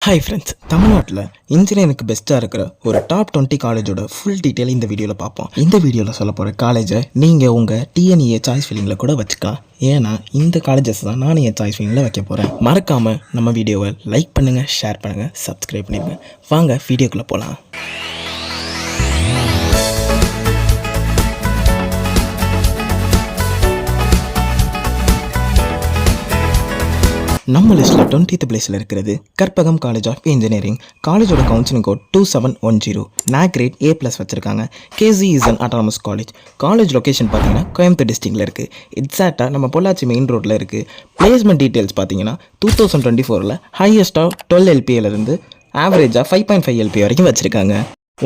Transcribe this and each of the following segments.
Hi friends, தமிழ்நாட்டில் இன்ஜினியரிங்க்கு பெஸ்ட்டாக இருக்கிற ஒரு டாப் 20 காலேஜோட ஃபுல் டீட்டெயில் இந்த வீடியோவில் பார்ப்போம். இந்த வீடியோவில் சொல்ல போகிற காலேஜை நீங்கள் உங்கள் டிஎன்இஏ சாய்ஸ் ஃபீலிங்கில் கூட வச்சுக்கலாம். ஏன்னா இந்த காலேஜஸ் தான் நான் என் சாய்ஸ் ஃபீலிங்கில் வைக்க போகிறேன். மறக்காமல் நம்ம வீடியோவை லைக் பண்ணுங்கள், ஷேர் பண்ணுங்கள், சப்ஸ்கிரைப் பண்ணிடுங்க. வாங்க வீடியோக்குள்ளே போகலாம். நம்ம லிஸ்ட்டில் 20th பிளேஸில் இருக்கிறது கற்பகம் காலேஜ் ஆஃப் இன்ஜினியரிங். காலேஜோட counselling code 2710. NAC grade A+ வச்சுருக்காங்க. KZ is an autonomous college. College location பார்த்தீங்கன்னா கோயம்புத்தூர் டிஸ்ட்ரிக்டில் இருக்குது. எக்ஸாக்டாக நம்ம பொள்ளாச்சி மெயின் ரோட்டில் இருக்குது. பிளேஸ்மெண்ட் டீட்டெயில்ஸ் பார்த்தீங்கன்னா 2024 ஹையஸ்ட்டாக 12 LPAலேருந்து ஆவரேஜாக 5.5 LPA வரைக்கும் வச்சுருக்காங்க.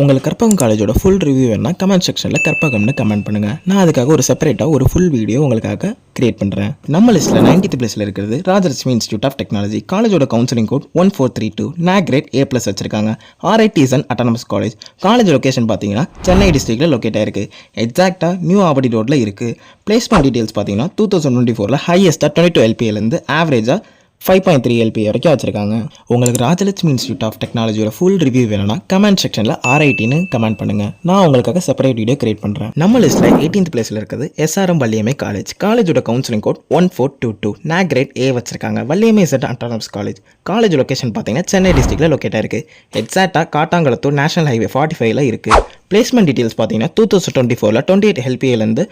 உங்களுக்கு கற்பகம் காலேஜோட ஃபுல் ரிவ்யூ வேணால் கமெண்ட் செக்ஷனில் கற்பகம்னு கமெண்ட் பண்ணுங்கள். நான் அதுக்காக ஒரு செப்பரேட்டாக ஒரு ஃபுல் வீடியோ உங்களுக்காக கிரியேட் பண்ணுறேன். நம்ம லிஸ்ட்டில் 90th பிளேஸில் இருக்கிறது ராஜலட்சுமி இன்ஸ்டியூட் ஆஃப் டெக்னாலஜி. காலேஜோட counselling code 1432. NAC grade A+ வச்சிருக்காங்க. RIT is an autonomous college. College location பார்த்தீங்கன்னா சென்னை டிஸ்ட்ரிக்டில் லொக்கேட் ஆயிருக்கு. எக்ஸாக்டாக நியூ ஆவடி ரோட்டில் இருக்குது. பிளேஸ்மெண்ட் டீட்டெயில்ஸ் பார்த்தீங்கன்னா 2024 ஹையஸ்ட்டாக 22 LPAலேருந்து ஆவரேஜாக 5.3 LPA வரைக்கும் வச்சுருக்காங்க. உங்களுக்கு ராஜலட்சுமி இன்ஸ்டியூட் ஆஃப் டெக்னாலஜியோட ஃபுல் ரிவ்யூ வேணும்னா கமெண்ட் செக்ஷனில் RITன்னு கமெண்ட் பண்ணுங்கள். நான் உங்களுக்காக செப்பரேட் வீடியோ கிரியேட் பண்ணுறேன். நம்ம லிஸ்ட்டில் 18th பிளேஸில் இருக்கிறது SRM வள்ளியம்மை காலேஜ். காலேஜோட counselling code 1422. NAC grade A வச்சிருக்காங்க. Valliammai is autonomous college. College location பார்த்தீங்கன்னா சென்னை டிஸ்ட்ரிக்டில் லொக்கேட் ஆயிருக்கு. எக்ஸாக்டாக காட்டாங்குளத்தூர் நேஷனல் ஹைவே 45 இருக்குது. பிளேஸ்மெண்ட் டீட்டெயில்ஸ் பார்த்தீங்கன்னா 2024 28 LPAலேருந்து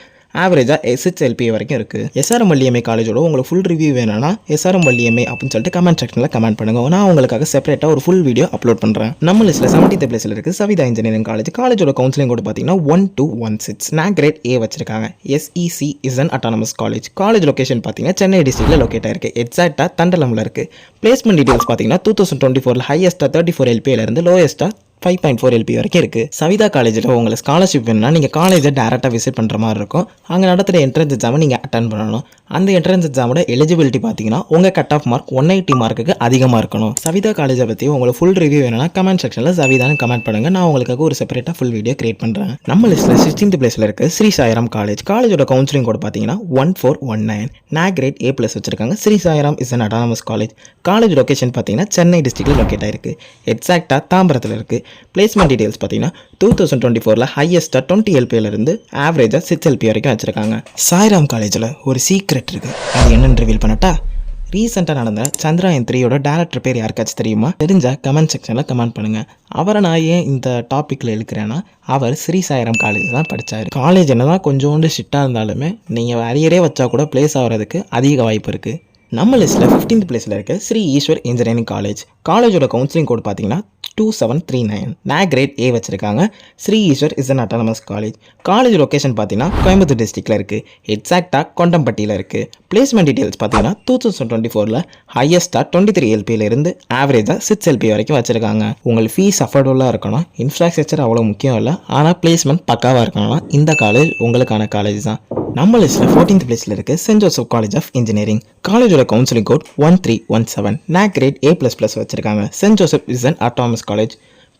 ஆவரேஜாக 6 LPA வரைக்கும் இருக்குது. SRM வள்ளியம்மை காலேஜோட உங்களுக்கு ஃபுல் ரிவ்யூ வேணும்னா SRM வள்ளியம்மை அப்படின்னு சொல்லிட்டு கமெண்ட் செக்ஷனில் கமெண்ட் பண்ணுங்க. நான் உங்களுக்காக செப்பரேட்டாக ஒரு ஃபுல் வீடியோ அப்லோட் பண்ணுறேன். நம்ம லிஸ்ட்டில் 70th பிளேஸில் இருக்குது சவிதா இன்ஜினியரிங் காலேஜ். காலேஜோட கவுன்சிலிங் கோட் பார்த்தீங்கன்னா 1216. NAC கிரேட் A வச்சிருக்காங்க. SEC is an autonomous college. College location பார்த்தீங்கன்னா சென்னை டிஸ்ட்ரிக்டில் லொக்கேட் ஆயிருக்கு. எக்ஸாக்டாக தண்டலமில் இருக்குது. பிளேஸ்மெண்ட் டீட்டெயில்ஸ் பார்த்தீங்கன்னா 2024 ஹையஸ்ட்டாக 34 LPAலேருந்து லோயஸ்ட்டாக 5.4 LPA வரைக்கும் இருக்குது. சவிதா காலேஜில் உங்களுக்கு ஸ்காலர்ஷிப் வேணும்னா நீங்கள் காலேஜை டேரெக்டாக விசிட் பண்ணுற மாதிரி இருக்கும். அங்கே நடத்துகிற என்ட்ரன்ஸ் எக்ஸாமை நீங்கள் அட்டன் பண்ணணும். அந்த என்ட்ரன்ஸ் எக்ஸாமோட எலிஜிபிலிட்டி பார்த்தீங்கன்னா உங்கள் கட் ஆஃப் மார்க் 180 மார்க்குக்கு அதிகமாக இருக்கணும். சவிதா காலேஜை பற்றி உங்களுக்கு ஃபுல் ரிவ்யூ வேணும்னா கமெண்ட் செக்ஷனில் சவிதான்னு கமெண்ட் பண்ணுங்கள். நான் உங்களுக்காக ஒரு செப்பரேட்டாக ஃபுல் வீடியோ கிரியேட் பண்ணுறேன். நம்ம லிஸ்ட்டில் 16th பிளேஸில் இருக்குது ஸ்ரீ சாய்ராம் காலேஜ். காலேஜோட கவுன்சிலிங் கோட் பார்த்தீங்கன்னா 1419. NAC கிரேட் A+ வச்சிருக்காங்க. Sri Sairam is an autonomous college. College location பார்த்தீங்கன்னா சென்னை டிஸ்ட்ரிக்டில் லொக்கேட் ஆயிருக்கு. எக்ஸாக்டாக தாம்பரத்தில் இருக்குது. பிளேஸ்மெண்ட் டீட்டெயில்ஸ் பார்த்தீங்கன்னா 2024 ஹையஸ்ட்டாக 20 LPAலேருந்து ஆவரேஜாக 6 LPA வரைக்கும் வச்சுருக்காங்க. சாய்ராம் காலேஜில் ஒரு சீக்ரெட் இருக்குது. அது என்னென்னு ரிவீல் பண்ணட்டா? ரீசெண்டாக நடந்த சந்திராயன் 3யோட டேரக்டர் பேர் யாருக்காச்சும் தெரியுமா? தெரிஞ்சால் கமெண்ட் செக்ஷனில் கமெண்ட் பண்ணுங்கள். அவரை நான் ஏன் இந்த டாப்பிக்கில் இருக்கிறேன்னா, அவர் ஸ்ரீ சாய்ராம் காலேஜ் தான் படித்தார். காலேஜ் என்ன தான் கொஞ்சோண்டு ஸ்ட்ரிக்டாக இருந்தாலுமே நீங்கள் அரியரே வச்சா கூட பிளேஸ் ஆகிறதுக்கு அதிக வாய்ப்பு இருக்குது. நம்ம லிஸ்ட்டில் 15th பிளேஸில் இருக்க ஸ்ரீ ஈஸ்வர் இன்ஜினியரிங் காலேஜ். காலேஜோட கவுன்சிலிங் கோட் பார்த்தீங்கன்னா 2739. NAC கிரேட் A வச்சிருக்காங்க. Sri Eswar is an autonomous college. College location பார்த்தீங்கன்னா கோயம்புத்தூர் டிஸ்ட்ரிக்டில் இருக்குது. எக்ஸாக்டாக கொண்டம்பட்டியில் இருக்குது. பிளேஸ்மெண்ட் டீட்டெயில்ஸ் பார்த்தீங்கன்னா 2024 ஹையஸ்ட்டாக 23 LPAலேருந்து ஆவரேஜாக 6 LPA வரைக்கும் வச்சுருக்காங்க. உங்களுக்கு ஃபீஸ் அஃபோர்டபுளாக இருக்கணும். இன்ஃப்ராஸ்ட்ரக்சர் அவ்வளோ முக்கியம் இல்லை, ஆனால் பிளேஸ்மெண்ட் பக்காவாக இருக்கணும்னா இந்த காலேஜ் உங்களுக்கான காலேஜ் தான். நம்ம லிஸ்ட்டில் 14th பிளேஸில் இருக்க saint Joseph college of engineering. காலேஜோட counselling code 1317. NAC grade A++ வச்சிருக்காங்க. Saint Joseph is an autonomous college.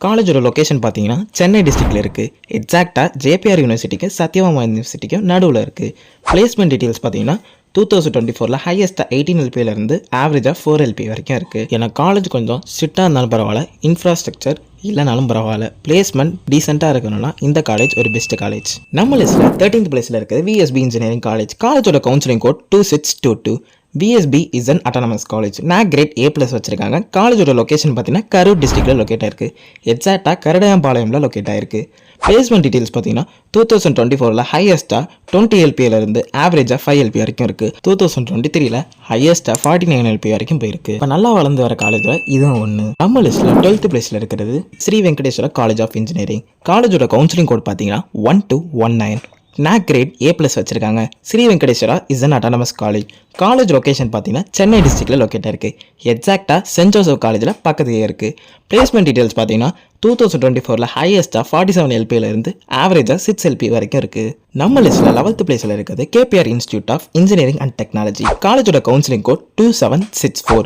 காலேஜோட லொக்கேஷன் பார்த்தீங்கன்னா சென்னை டிஸ்ட்ரிக்டில் இருக்குது. எக்ஸாக்டாக JPR யூனிவர்சிட்டிக்கு சத்யபாமா யூனிவர்சிட்டிக்கு நடுவில் இருக்குது. பிளேஸ்மெண்ட் டீட்டெயில்ஸ் பார்த்தீங்கன்னா 2024 ஹையஸ்ட்டாக 18 LPAலேருந்து ஆவரேஜாக 4 LPA வரைக்கும் இருக்குது. ஏன்னா காலேஜ் கொஞ்சம் ஸ்ட்ரிக்டாக இருந்தாலும் பரவாயில்ல, இன்ஃப்ராஸ்ட்ரக்சர் இல்லைனாலும் பரவாயில்ல, பிளேஸ்மெண்ட் டீசெண்டாக இருக்கணும்னா இந்த காலேஜ் ஒரு பெஸ்ட் காலேஜ். நம்ம லிஸ்ட்டில் 13th பிளேஸில் இருக்குது VSB இன்ஜினியரிங் காலேஜ். காலேஜோட counselling code 2622. VSB is an autonomous college. NAC grade A+ வச்சிருக்காங்க. காலேஜோட லொக்கேஷன் பார்த்தீங்கன்னா கரூர் டிஸ்ட்ரிக்டில் லொக்கேட் ஆயிருக்கு. எக்ஸாக்டாக கரடையாம்பாளையமில் லொக்கேட் ஆயிருக்கு. பிளேஸ்மெண்ட் டீட்டெயில்ஸ் பார்த்தீங்கன்னா 2024 ஹையஸ்ட்டாக 20 LPAலேருந்து ஆவரேஜாக 5 LPA வரைக்கும் இருக்குது. 2023 ஹையஸ்ட்டாக 49 LPA வரைக்கும் போயிருக்கு. இப்போ நல்லா வளர்ந்து வர காலேஜில் இதுவும் ஒன்று. நம்ம லிஸ்ட்டில் 12th பிளேஸில் இருக்கிறது Sri Venkateswara college of engineering. காலேஜோட கவுன்சிலிங் கோட் பார்த்தீங்கன்னா 1219. NAC கிரேட் A+ வச்சிருக்காங்க. Sri Venkateswara is an autonomous college. College location பார்த்தீங்கன்னா சென்னை டிஸ்ட்ரிக்டில் லொக்கேட் இருக்குது. எக்ஸாக்டாக சென்ட் ஜோசப் காலேஜில் பக்கத்துலேயே இருக்குது. பிளேஸ்மெண்ட் டீட்டெயில்ஸ் பார்த்தீங்கன்னா 2024 ஹையஸ்ட்டாக 47 LPAலேருந்து ஆவரேஜாக 6 LPA வரைக்கும் இருக்குது. நம்ம லிஸ்ட்டில் 11th பிளேஸில் இருக்கிறது KPR institute of engineering and technology. காலேஜோட counselling code 2764.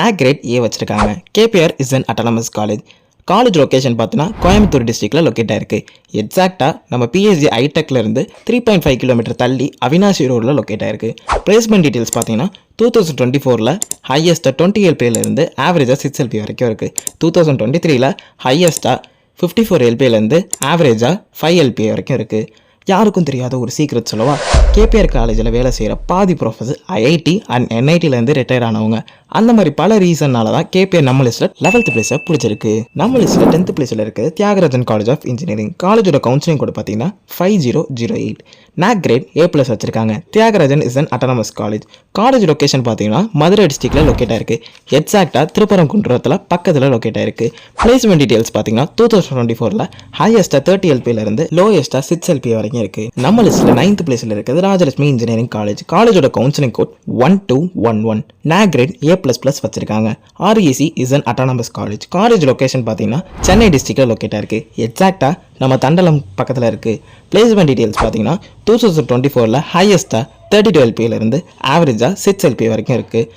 NAC grade A வச்சிருக்காங்க. KPR is an autonomous college. College location பார்த்தீங்கன்னா கோயம்புத்தூர் டிஸ்ட்ரிக்டில் லொக்கேட் ஆயிருக்கு. எக்ஸாக்டாக நம்ம பிஎஸ்ஜி ஐடெக்கில் இருந்து 3.5 கிலோமீட்டர் தள்ளி அவினாசி ரோடில் லொக்கேட் ஆயிருக்கு. பிளேஸ்மெண்ட் டீட்டெயில்ஸ் பார்த்தீங்கன்னா 2024 ஹையஸ்ட்டாக 20 எல்பியிலேருந்து ஆவரேஜாக 6 எல்பி வரைக்கும் இருக்குது. 2023 ஹையஸ்ட்டாக 54 எல்பியிலேருந்து ஆவரேஜாக 5 எல்பி வரைக்கும் இருக்குது. யாருக்கும் தெரியாத ஒரு சீக்ரெட் சொல்லவா? கேபிஆர் காலேஜில் வேலை செய்கிற பாதி ப்ரொஃபஸர் ஐஐடி அண்ட் என்ஐடிலேருந்து ரிட்டையர் ஆனவங்க. அந்த மாதிரி பல ரீசன்னால தான் கேபிஆர் நம்ம லிஸ்ட்டில் 11th பிளேஸை பிடிச்சிருக்கு. நம்ம லிஸ்ட்டில் 10th பிளேஸில் இருக்குது தியாகராஜன் காலேஜ் ஆஃப் இன்ஜினியரிங். காலேஜோட கவுன்சிலிங் கோட் பார்த்தீங்கன்னா 5008. NAC கிரேட் A+ வச்சிருக்காங்க. Thiagarajan is an autonomous college. College location பார்த்தீங்கன்னா மதுரை டிஸ்ட்ரிக்டில் லொக்கேட் ஆயிருக்கு. எக்ஸாக்டாக திருப்பரங்குன்றத்தில் பக்கத்தில் லொக்கேட் ஆயிருக்கு. பிளேஸ்மெண்ட் டீட்டெயில்ஸ் பார்த்தீங்கன்னா 2024 ஹையஸ்ட்டாக 30 எல்பியிலேருந்து லோயஸ்ட்டாக 6 எல்பி வரைக்கும் இருக்குது. நம்ம லிஸ்ட்டில் 9th பிளேஸில் இருக்குது ராஜலட்சுமி இன்ஜினியரிங் காலேஜ். காலேஜோட counselling code 1211. NAC grade A++ வச்சிருக்காங்க. REC is an autonomous college. College location பார்த்தீங்கன்னா சென்னை டிஸ்ட்ரிக்டில் லொக்கேட் ஆயிருக்கு. எக்ஸாக்டாக நம்ம தண்டலம் பக்கத்தில் இருக்குது. பிளேஸ்மெண்ட் டீட்டெயில்ஸ் பார்த்தீங்கன்னா 2024 ஹையஸ்ட்டாக 32 எல்பியிலேருந்து ஆவரேஜாக 6 எல்பி வரைக்கும் இருக்குது.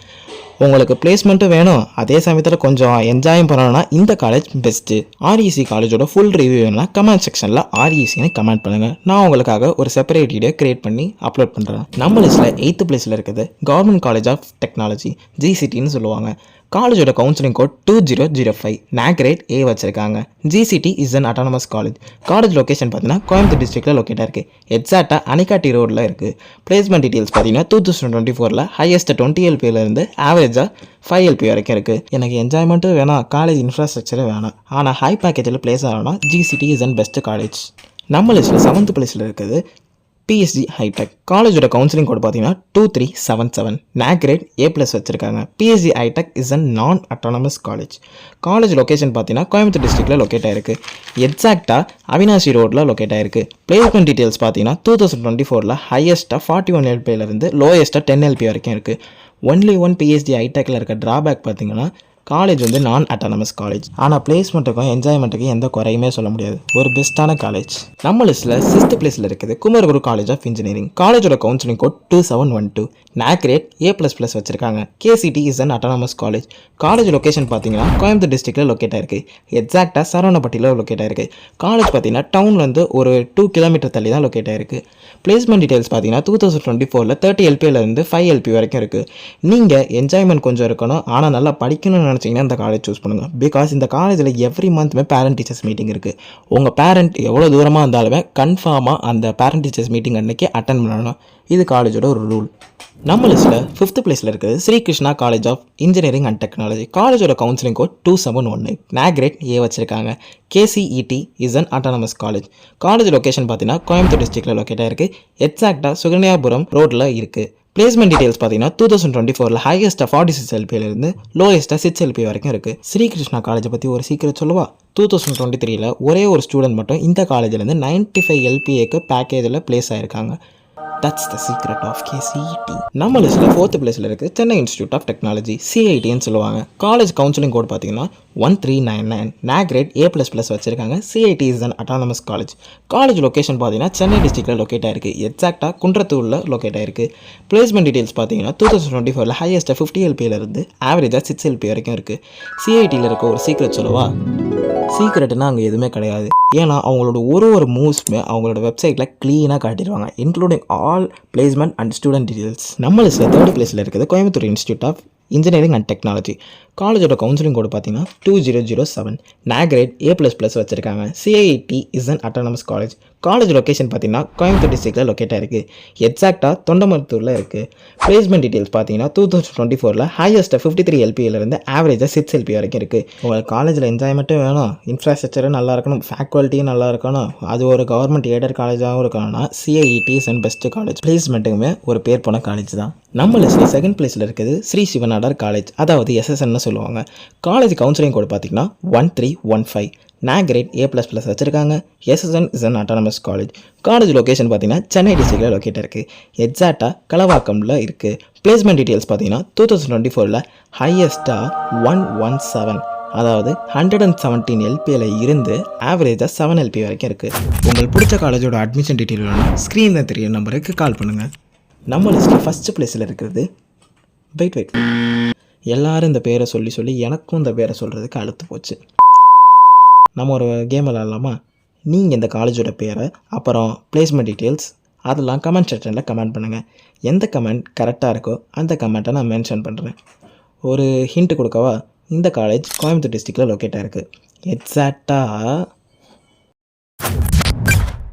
உங்களுக்கு பிளேஸ்மெண்ட்டும் வேணும், அதே சமயத்தில் கொஞ்சம் என்ஜாயும் பண்ணணும்னா இந்த காலேஜ் பெஸ்ட்டு. REC காலேஜோட ஃபுல் ரிவ்யூ வேணும்னா கமெண்ட் செக்ஷனில் RECன்னு கமெண்ட் பண்ணுங்கள். நான் உங்களுக்காக ஒரு செப்பரேட் வீடியோ கிரியேட் பண்ணி அப்லோட் பண்ணுறேன். நம்ம லிஸ்ட்டில் 8th பிளேஸில் இருக்குது கவர்மெண்ட் காலேஜ் ஆஃப் டெக்னாலஜி, GCTன்னு சொல்லுவாங்க. காலேஜோட counselling code 2005. NAC grade A வச்சிருக்காங்க. GCT is an autonomous college. College location பார்த்தீங்கன்னா கோயம்புத்தூர் டிஸ்ட்ரிக்டில் லொக்கேட்டாக இருக்குது. எக்ஸாக்டாக அணைக்காட்டி ரோடில் இருக்குது. பிளேஸ்மெண்ட் டீட்டெயில்ஸ் பார்த்தீங்கன்னா 2024 ஹையஸ்ட்டாக 20 எல்பியிலேருந்து ஆவரேஜாக 5 எல்பி வரைக்கும் இருக்குது. எனக்கு என்ஜாய்மெண்ட்டும் வேணாம், காலேஜ் இன்ஃப்ராஸ்ட்ரக்சரும் வேணாம், ஆனால் ஹை பேக்கேஜில் பிளேஸ் ஆகணும்னா GCT is an best college. நம்ம லிஸ்ட்டில் 7th பிளேஸில் இருக்குது PSG ஹைடெக். காலேஜோட கவுன்சிலிங் கோட் பார்த்தீங்கன்னா 2377. NAC கிரேட் A+ வச்சிருக்காங்க. PSG ஹைடெக் இஸ் அன் நான் அட்டானமஸ் காலேஜ். காலேஜ் லொக்கேஷன் பார்த்தீங்கன்னா கோயம்புத்தூர் டிஸ்ட்ரிக்டில் லொக்கேட் ஆயிருக்கு. எக்ஸாக்டாக அவினாசி ரோடில் லொக்கேட் ஆயிருக்கு. பிளேஸ்மெண்ட் டீட்டெயில்ஸ் பார்த்தீங்கன்னா 2024 ஹையஸ்ட்டாக 41 எல்பியிலேருந்து லோயஸ்ட்டாக 10 எல்பி வரைக்கும் இருக்குது. ஒன்லி ஒன் PSG ஹைடெக்கில் இருக்க ட்ராபேக் பார்த்தீங்கன்னா காலேஜ் வந்து நான் அட்டானமஸ் காலேஜ். ஆனால் பிளேஸ்மெண்ட்டுக்கும் என்ஜாய்மெண்ட்டுக்கும் எந்த குறையுமே சொல்ல முடியாது. ஒரு பெஸ்ட்டான காலேஜ். நம்ம லிஸ்ட்டில் 6th பிளேஸில் இருக்குது குமரகுரு காலேஜ் ஆஃப் இன்ஜினியரிங். காலேஜோட counselling code 2712. NAC grade A++ வச்சிருக்காங்க. KCT is an autonomous college. College location பார்த்தீங்கன்னா கோயம்புத்தூர் டிஸ்ட்ரிக்டில் லொக்கேட் ஆயிருக்கு. எக்ஸாக்டாக சரவணப்பட்டியில் லொக்கேட் ஆயிருக்கு. காலேஜ் பார்த்தீங்கன்னா டவுன்லேருந்து ஒரு 2 கிலோமீட்டர் தள்ளி தான் லொக்கேட் ஆயிருக்கு. பிளேஸ்மெண்ட் டீட்டெயில்ஸ் பார்த்தீங்கன்னா 2024 30 எல்பியிலேருந்து 5 எல்பி வரைக்கும் இருக்குது. நீங்கள் என்ஜாய்மெண்ட் கொஞ்சம் இருக்கணும், ஆனால் நல்லா படிக்கணும்னு நினச்சிங்கன்னா இந்த காலேஜ் சூஸ் பண்ணுங்கள். பிகாஸ் இந்த காலேஜில் எவ்ரி மந்த்மே பேரண்ட் டீச்சர்ஸ் மீட்டிங் இருக்குது. உங்கள் பேரண்ட் எவ்வளோ தூரமாக இருந்தாலுமே கன்ஃபார்மாக அந்த பேரண்ட் டீச்சர்ஸ் மீட்டிங் அன்றைக்கி அட்டன் பண்ணணும். இது காலேஜோட ஒரு ரூல். நம்ம லிஸ்ட்டில் 5th பிளேஸில் இருக்குது Sri Krishna college of engineering and technology. காலேஜோட counselling code 2718. NAC grade A வச்சிருக்காங்க. KCET is an autonomous college. College location பார்த்தீங்கன்னா கோயம்புத்தூர் டிஸ்ட்ரிக்டில் லொக்கேட் ஆயிருக்கு. எக்ஸாக்டாக சுகன்யாபுரம் ரோட்டில் இருக்குது. பிளேஸ்மெண்ட் டீட்டெயில்ஸ் பார்த்தீங்கன்னா 2024 ஹையஸ்ட்டாக 46 எல்பியிலேருந்து லோயஸ்ட்டாக 6 எல்பி வரைக்கும் இருக்குது. ஸ்ரீகிருஷ்ணா காலேஜை பற்றி ஒரு சீக்கிரம் சொல்லவா? 2023 ஒரே ஒரு ஸ்டூடெண்ட் மட்டும் இந்த காலேஜிலேருந்து 95 எல்பிஏக்கு பேக்கேஜில் பிளேஸ் ஆகிருக்காங்க. That's the secret of KCET. நம்ம லிஸ்ட்டில் 4th பிளேஸில் இருக்குது சென்னை இன்ஸ்டியூட் ஆஃப் டெக்னாலஜி, CITன்னு சொல்லுவாங்க. காலேஜ் கவுன்சிலிங் கோட் பார்த்தீங்கன்னா 1399. NAC கிரேட் A++ வச்சிருக்காங்க. CIT is an autonomous college. College location பார்த்தீங்கன்னா சென்னை டிஸ்ட்ரிக்டில் லொக்கேட் ஆயிருக்கு. எக்ஸாக்டாக குன்றத்தூரில் லொக்கேட் ஆயிருக்கு. பிளேஸ்மெண்ட் டீட்டெயில்ஸ் பார்த்தீங்கன்னா 2024 ஹையஸ்ட்டாக 50 எல்பியிலேருந்து ஆவரேஜாக 6 எல்பி வரைக்கும் இருக்குது. CITயில் இருக்க ஒரு சீக்ரெட் சொல்லவா? சீக்ரெட்னா அங்கே எதுவுமே கிடையாது. ஏன்னா அவங்களோட ஒரு மூவ்ஸுமே அவங்களோட வெப்சைட்டில் க்ளீனாக காட்டிடுவாங்க, including all placement and student details. நம்ம லிஸ்ட்டில் 3rd பிளேஸில் இருக்குது Coimbatore institute of engineering and technology. காலேஜோட கவுன்சிலிங் கோடு பார்த்தீங்கன்னா 2007. NAC கிரேட் A++ வச்சிருக்காங்க. CIT is an autonomous college. College location பார்த்தீங்கன்னா கோயம்புத்தூர் டிஸ்ட்ரிக்டில் லொக்கேட் ஆயிருக்கு. எக்ஸாக்டாக தொண்டமருத்தூரில் இருக்குது. பிளேஸ்மெண்ட் டீட்டெயில்ஸ் பார்த்தீங்கன்னா 2024 ஹையஸ்ட்டாக 53 எல்பியிலேருந்து ஆவரேஜாக 6 எல்பி வரைக்கும் இருக்குது. உங்களுக்கு காலேஜில் என்ஜாய்மெண்ட்டும் வேணும், இன்ஃப்ராஸ்ட்ரக்சரும் நல்லா இருக்கணும், ஃபேக்கல்ட்டியும் நல்லா இருக்கணும், அது ஒரு கவர்மெண்ட் எய்டட் காலேஜாகவும் இருக்கணும்னா CIT is an best college. பிளேஸ்மெண்ட்டுக்குமே ஒரு பேர் போன காலேஜ் தான். நம்ம லிஸ்ட்டில் 2nd பிளேஸில் இருக்குது ஸ்ரீ சிவனாடார் காலேஜ், அதாவது SSN சொல்லுவாங்க. காலேஜ் கவுன்சிலிங் கோட் பார்த்தீங்கன்னா 1315. NAC கிரேட் A++ வச்சிருக்காங்க. SSN is an autonomous college. College location பார்த்தீங்கன்னா சென்னை டிஸ்ட்ரிக்டில் லொக்கேட் இருக்குது. எக்ஸாக்டாக கலவாக்கமில் இருக்குது. பிளேஸ்மெண்ட் டீட்டெயில்ஸ் பார்த்தீங்கன்னா 2024 ஹையஸ்ட்டாக 117, அதாவது 117 எல்பியில் இருந்து ஆவரேஜாக 7 எல்பி வரைக்கும் இருக்குது. உங்களுக்கு பிடிச்ச காலேஜோட அட்மிஷன் டீட்டெயில் வேணும், ஸ்க்ரீனில் தெரிய நம்பருக்கு கால் பண்ணுங்கள். நம்ம லிஸ்ட்டில் 1st பிளேஸில் இருக்கிறது வெயிட் எல்லாரும் இந்த பேரை சொல்லி எனக்கும் இந்த பேரை சொல்கிறதுக்கு அழுத்து போச்சு. நம்ம ஒரு கேம் விளாட்லாமா? நீங்கள் இந்த காலேஜோட பேரை அப்புறம் பிளேஸ்மெண்ட் டீட்டெயில்ஸ் அதெல்லாம் கமெண்ட் செக்ஷனில் கமெண்ட் பண்ணுங்கள். எந்த கமெண்ட் கரெக்டாக இருக்கோ அந்த கமெண்ட்டை நான் மென்ஷன் பண்ணுறேன். ஒரு ஹிண்ட் கொடுக்கவா? இந்த காலேஜ் கோயம்புத்தூர் டிஸ்ட்ரிக்டில் லொக்கேட்டாக இருக்குது. எக்ஸாக்டாக